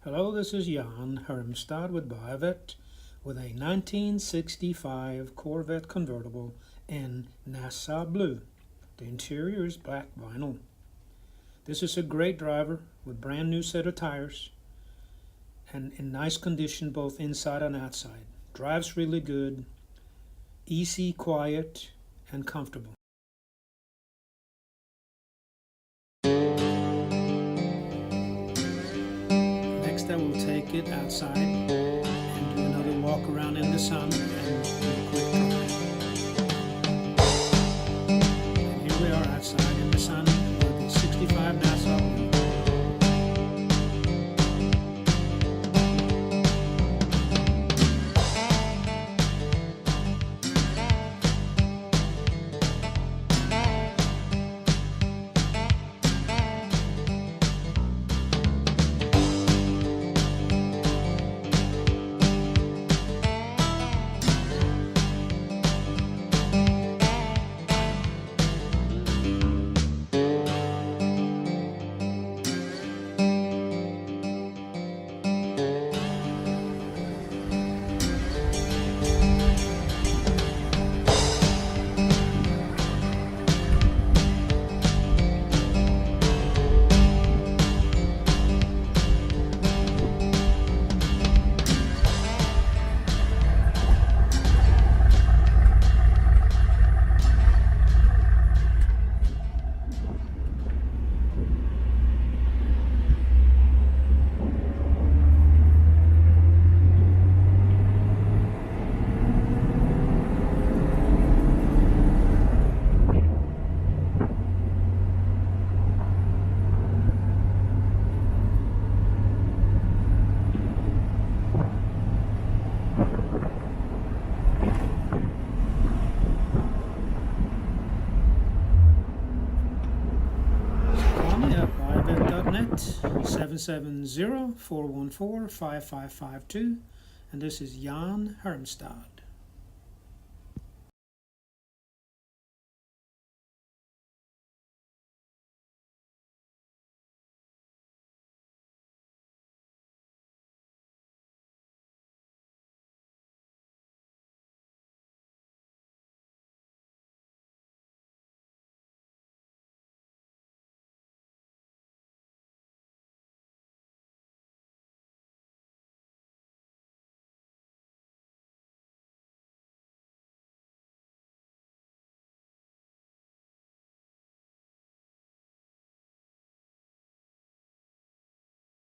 Hello, this is Jan Hermstad with Corvette with a 1965 Corvette Convertible in Nassau Blue. The interior is black vinyl. This is a great driver with brand new set of tires and in nice condition both inside and outside. Drives really good, easy, quiet, and comfortable. Next I will take it outside and do another walk around in the sun and do a quick drive. And here we are outside in the sun with the 65 Nassau Blue. Net 770-414-5552, and this is Jan Hermstad.